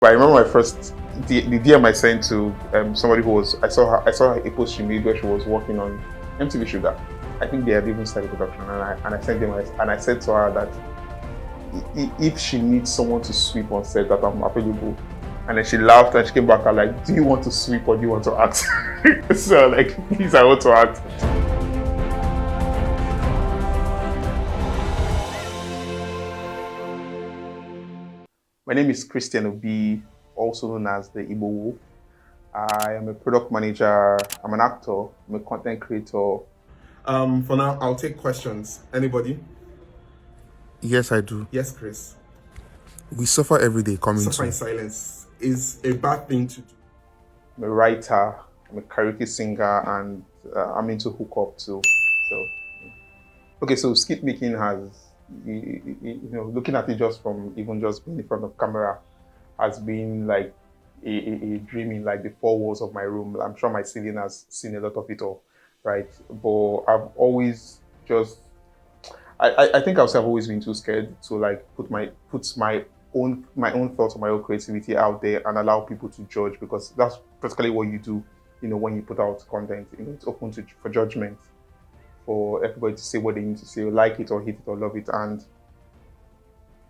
But I remember my first the DM I sent to somebody who was I saw a post she made where she was working on MTV Sugar. I think they had even started production, and I sent them and I said to her that if she needs someone to sweep on set, that I'm available. And then she laughed and she came back and like, do you want to sweep or do you want to act? So like, please, I want to act. My name is Christian OBI, also known as TheIgboWolf. I am a product manager, I'm an actor, I'm a content creator. For now, I'll take questions. Anybody? Yes, I do. Yes, Chris. We suffer every day coming Suffer in to. silence is a bad thing to do. I'm a writer, I'm a karaoke singer, and I'm into hookup too. So, okay, so skit making has, looking at it just from even just being in front of camera, has been like a dream in like the four walls of my room. I'm sure my ceiling has seen a lot of it all, right? But I've always just, I think I've always been too scared to like put my own thoughts or my own creativity out there and allow people to judge, because that's practically what you do, when you put out content. It's open for judgment, for everybody to say what they need to say, like it or hate it or love it. And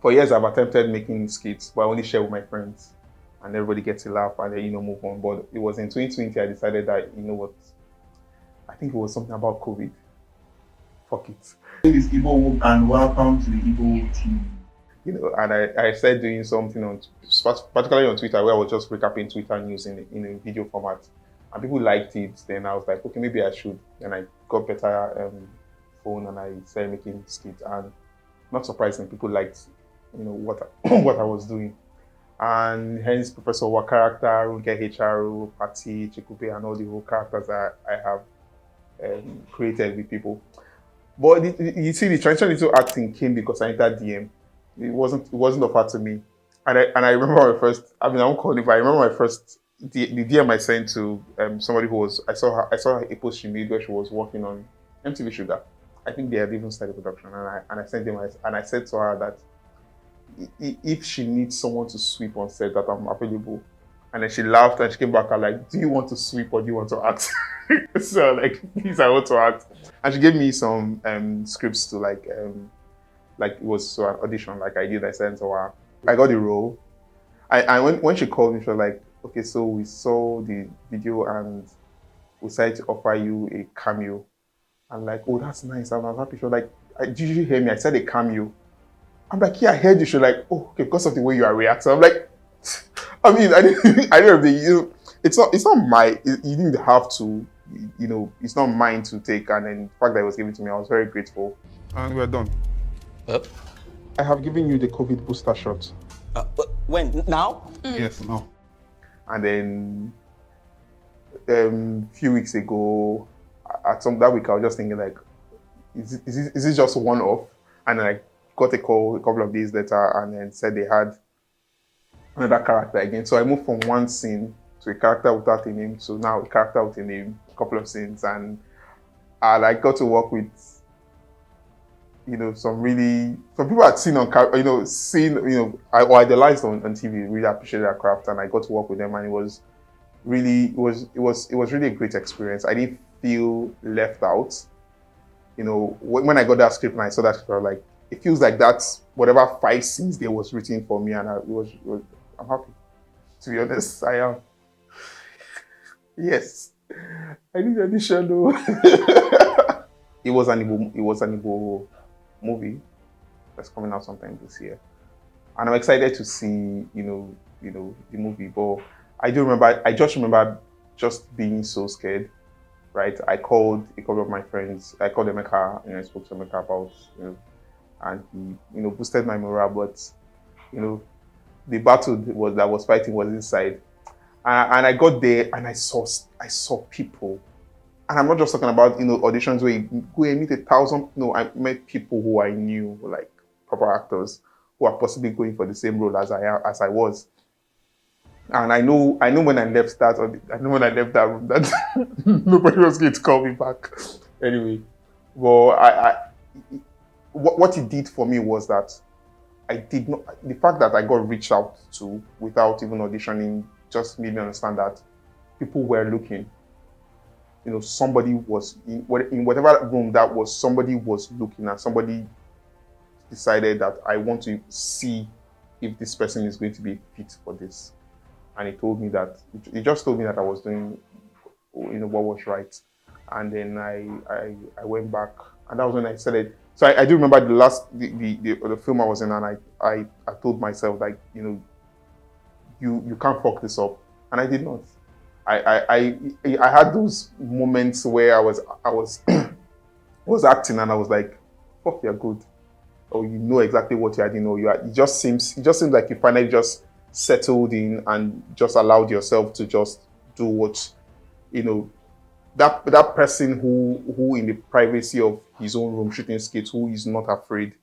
for years I've attempted making skits, but I only share with my friends, and everybody gets a laugh and then move on. But it was in 2020 I decided that, what, I think it was something about COVID. Fuck it. My name is TheIgboWolf and welcome to the TheIgboWolf team. And I started doing something particularly on Twitter, where I was just recapping Twitter news in a video format, and people liked it. Then I was like, okay, maybe I should. And I got better phone and I started making skits, and not surprisingly, people liked, what what I was doing. And hence Professor Wa character, Runke Hicharu, Patti, Chikupe, and all the whole characters that I have created with people. But you see, the transition into acting came because I entered DM. It wasn't offered to me. And I remember my first, I won't call it, but I remember my first the DM I sent to somebody who was I saw a post she made where she was working on MTV Sugar. I think they had even started production, and I sent them and I said to her that if she needs someone to sweep on set, that I'm available. And then she laughed and she came back and like, do you want to sweep or do you want to act? So like, please, I want to act. And she gave me some scripts to like it was an audition like I did. I sent to her. I got the role. When she called me, she was like, okay, so we saw the video and we decided to offer you a cameo. I'm like, oh, that's nice. I was happy. She was like, did you hear me? I said a cameo. I'm like, yeah, I heard you. She's like, oh, okay, because of the way you are reacting. I'm like, I mean, I don't know. It's not my. You didn't have to. It's not mine to take. And then the fact that it was given to me, I was very grateful. And we're done. I have given you the COVID booster shot. When? Now? Yes, now. And then a few weeks ago, that week, I was just thinking like, is this just one off? And then I got a call a couple of days later, and then said they had another character again. So I moved from one scene to a character without a name to now a character with a name, a couple of scenes, and I got to work with some people I'd seen on I idolized on TV, really appreciated their craft, and I got to work with them, and it was really a great experience. I didn't feel left out. When I got that script and I saw that script, I was like, it feels like that's whatever 5 scenes there was written for me, and I'm happy. To be honest, I am. Yes, I need audition though. It was an Igbo movie that's coming out sometime this year, and I'm excited to see the movie. But I just remember being so scared. Right, I called a couple of my friends. I called Emeka, I spoke to Emeka about and he boosted my morale. But the battle that was fighting was inside, and I got there and I saw people. And I'm not just talking about auditions where you go and meet 1,000. I met people who I knew, like proper actors, who are possibly going for the same role as I was. And I know when I left that room that nobody was going to call me back. Anyway, well, what it did for me was that I did not. The fact that I got reached out to without even auditioning just made me understand that people were looking. Somebody was in whatever room that was. Somebody was looking, and somebody decided that I want to see if this person is going to be fit for this. And he told me that he just told me that I was doing, what was right. And then I went back, and that was when I started. So I do remember the film I was in, and I told myself, like, you can't fuck this up, and I did not. I had those moments where I was was acting, and I was like, fuck, you're good, or you know exactly what you're doing, or it just seems like you finally just settled in and just allowed yourself to just do what that person who in the privacy of his own room shooting skits, who is not afraid.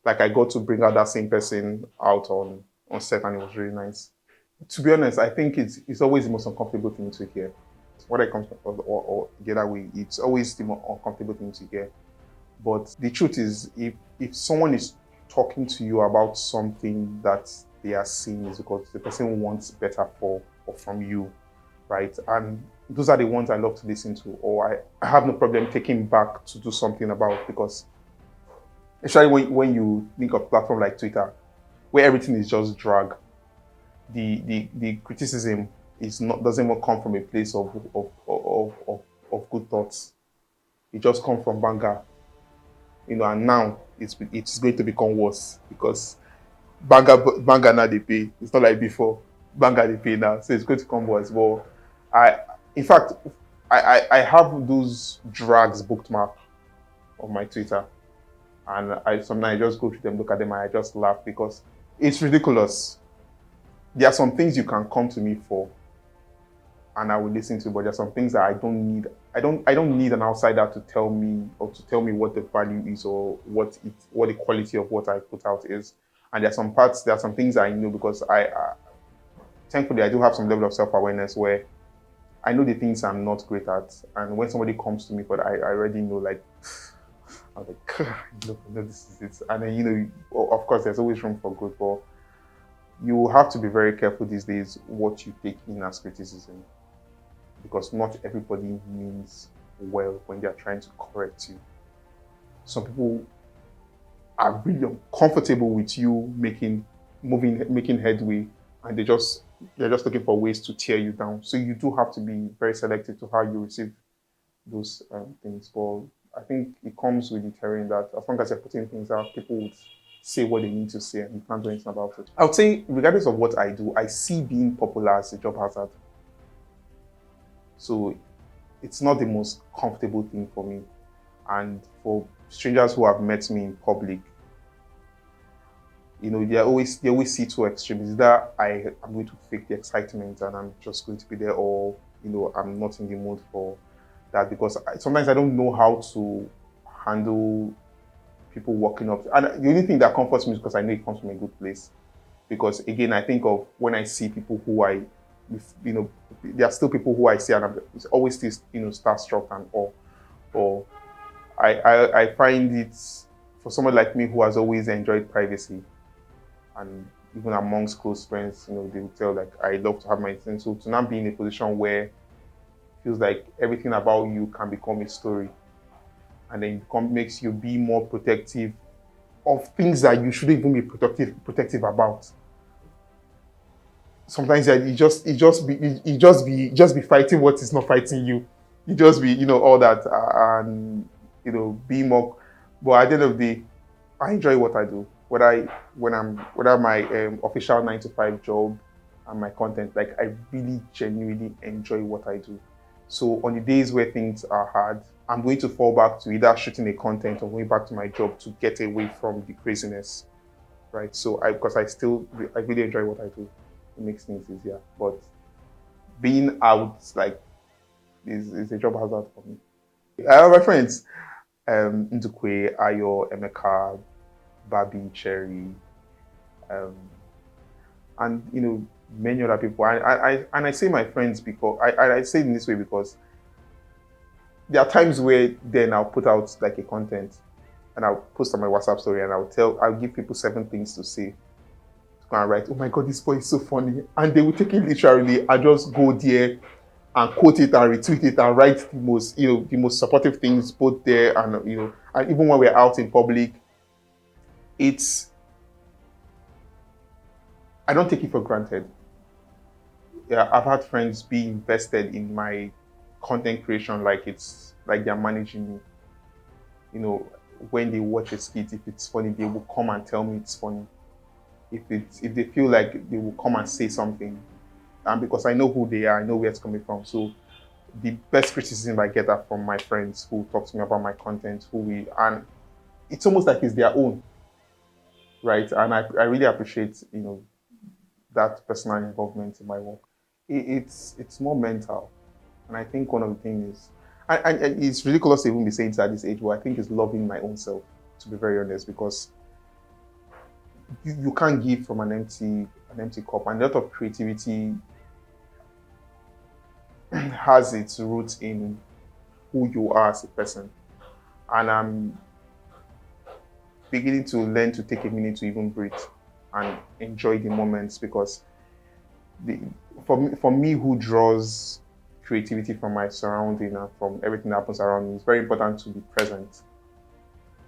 Like, I got to bring out that same person out on set, and it was really nice. To be honest, I think it's always the most uncomfortable thing to hear. Whether it comes or the other way, it's always the most uncomfortable thing to hear. But the truth is, if someone is talking to you about something that they are seeing, is because the person wants better for or from you, right? And those are the ones I love to listen to, or I have no problem taking back to do something about, because especially when you think of a platform like Twitter, where everything is just drag, the criticism doesn't even come from a place of good thoughts. It just comes from banger, and now it's going to become worse, because banger now they pay. It's not like before. Banger they pay now, so it's going to come worse. But in fact, I have those drags bookmarked on my Twitter, and sometimes I just go through them, look at them, and I just laugh, because it's ridiculous. There are some things you can come to me for, and I will listen to, but there are some things that I don't need. I don't need an outsider to tell me what the value is, or what the quality of what I put out is. And there are some things I know, because thankfully I do have some level of self-awareness where I know the things I'm not great at, and when somebody comes to me for that, I already know, like, I'm like, no, this is it. And then, of course, there's always room for growth, but you have to be very careful these days what you take in as criticism, because not everybody means well when they're trying to correct you. Some people are really uncomfortable with you making headway, and they're just looking for ways to tear you down. So you do have to be very selective to how you receive those things. But I think it comes with the terrain that as long as you're putting things out, people would say what they need to say, and you can't do anything about it. I would say, regardless of what I do, I see being popular as a job hazard. So it's not the most comfortable thing for me. And for strangers who have met me in public, they always see two extremes. Either I'm going to fake the excitement and I'm just going to be there, or I'm not in the mood for that, because sometimes I don't know how to handle people walking up. And the only thing that comforts me is because I know it comes from a good place. Because again, I think of when I see people who there are still people who I see, and I'm always still, starstruck and all. Or I find it, for someone like me who has always enjoyed privacy, and even amongst close friends, they will tell, like, I love to have my thing. So to now be in a position where it feels like everything about you can become a story, and then makes you be more protective of things that you shouldn't even be protective about. Sometimes you just be fighting what is not fighting you. You just be, all that, and be more. But at the end of the day, I enjoy what I do. Whether my official 9-to-5 job and my content, like, I really genuinely enjoy what I do. So on the days where things are hard, I'm going to fall back to either shooting a content or going back to my job to get away from the craziness, right? So because I really enjoy what I do. It makes things easier. But being out, like, is a job hazard for me. I have my friends, Ndukwe, Ayo, Emeka, Babi, Cherry, and many other people. I say my friends because I say it in this way because there are times where then I'll put out like a content, and I'll post on my WhatsApp story, and I'll give people 7 things to say. To go and write, oh my God, this boy is so funny. And they will take it literally. I just go there and quote it and retweet it and write the most supportive things both there and, and even when we're out in public, I don't take it for granted. Yeah, I've had friends be invested in my content creation like they're managing me. When they watch a skit, if it's funny, they will come and tell me it's funny. If they feel like, they will come and say something. And because I know who they are, I know where it's coming from. So the best criticism I get are from my friends who talk to me about my content, and it's almost like it's their own, right? And I really appreciate, that personal involvement in my work. It's more mental. And I think one of the things is, and it's ridiculous to even be saying it at this age, but I think it's loving my own self, to be very honest, because you can't give from an empty cup. And a lot of creativity has its roots in who you are as a person. And I'm beginning to learn to take a minute to even breathe and enjoy the moments, because for me who draws creativity from my surrounding and from everything that happens around me, it's very important to be present,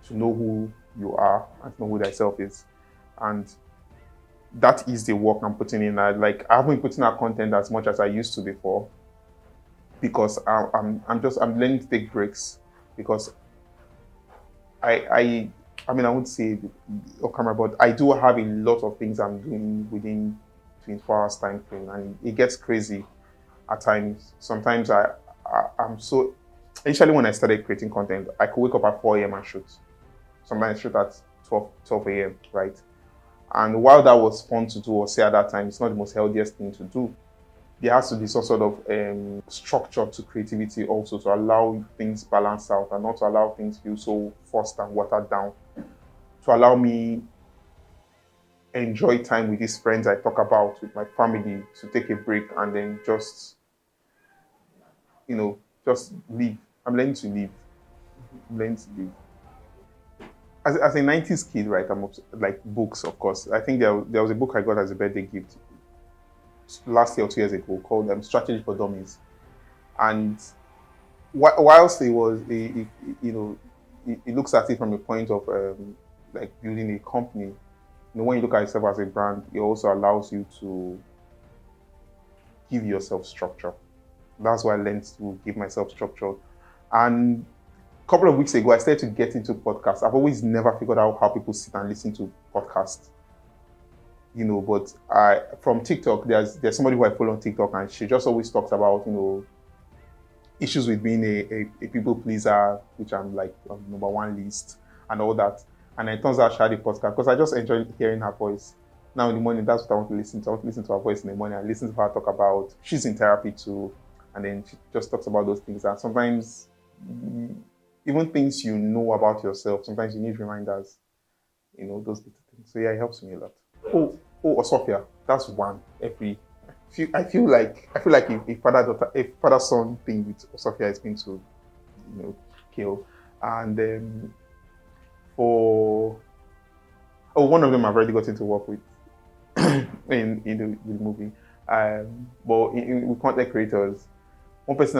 to know who you are and to know who thyself is. And that is the work I'm putting in. I haven't been putting out content as much as I used to before, because I'm learning to take breaks, because I wouldn't say off camera, but I do have a lot of things I'm doing within 24 hours time frame, and it gets crazy at times. Sometimes I'm so, initially when I started creating content, I could wake up at 4 a.m. and shoot. Sometimes I shoot at 12 a.m., right? And while that was fun to do or say at that time, it's not the most healthiest thing to do. There has to be some sort of structure to creativity also, to allow things balance out and not to allow things feel so forced and watered down. To allow me enjoy time with these friends I talk about, with my family, to take a break and then just live. I'm learning to live. As a 90s kid, right, I'm like books, of course. I think there was a book I got as a birthday gift last year or 2 years ago called Strategy for Dummies. And whilst it looks at it from a point of like building a company, when you look at yourself as a brand, it also allows you to give yourself structure. That's why I learned to give myself structure. And a couple of weeks ago, I started to get into podcasts. I've always never figured out how people sit and listen to podcasts. But from TikTok, there's somebody who I follow on TikTok, and she just always talks about, issues with being a people pleaser, which I'm like on number 1 list and all that. And it turns out she had a podcast because I just enjoy hearing her voice. Now in the morning, that's what I want to listen to. I want to listen to her voice in the morning and listen to her talk about, she's in therapy too. And then she just talks about those things. And sometimes, even things you know about yourself, sometimes you need reminders, those little things. So yeah, it helps me a lot. Oh, Sophia, that's one. I feel like a father-son thing with Sophia is going to, kill. And one of them I've already gotten to work with in the movie. But with content creators, one person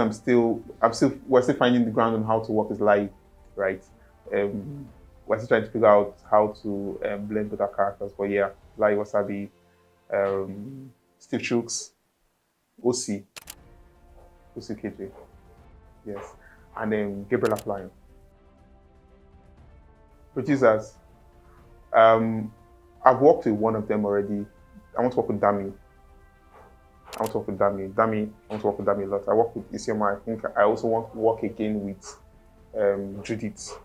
we're still finding the ground on how to work is live, right? We're still trying to figure out how to blend with our characters. But yeah, Lai Wasabi, Steve Chooks, OC KJ, yes, and then Gabriel Afline. Producers, I've worked with one of them already. I want to work with Dami. I want to work with Dami a lot. I work with Isioma. I think I also want to work again with Judith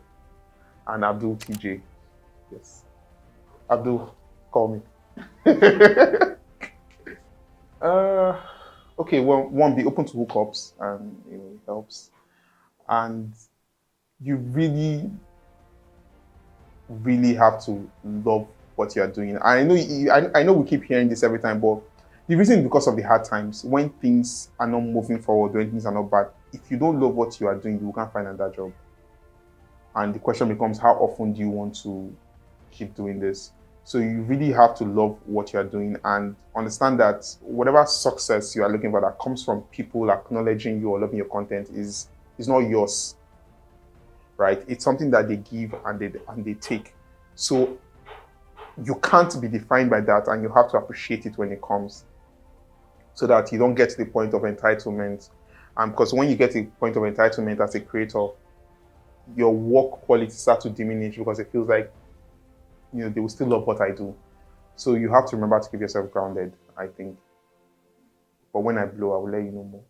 and Abdul TJ. Yes. Abdul, call me. Okay, well, one, be open to hookups, and it helps. And you really, really have to love what you are doing. I know we keep hearing this every time, but the reason is because of the hard times. When things are not moving forward, when things are not bad, if you don't love what you are doing, you can't find another job. And the question becomes, how often do you want to keep doing this? So you really have to love what you're doing and understand that whatever success you are looking for that comes from people acknowledging you or loving your content is not yours, right? It's something that they give and they take. So you can't be defined by that, and you have to appreciate it when it comes, so that you don't get to the point of entitlement. Because when you get to the point of entitlement as a creator, your work quality starts to diminish because it feels like, they will still love what I do. So you have to remember to keep yourself grounded, I think. But when I blow, I will let you know more.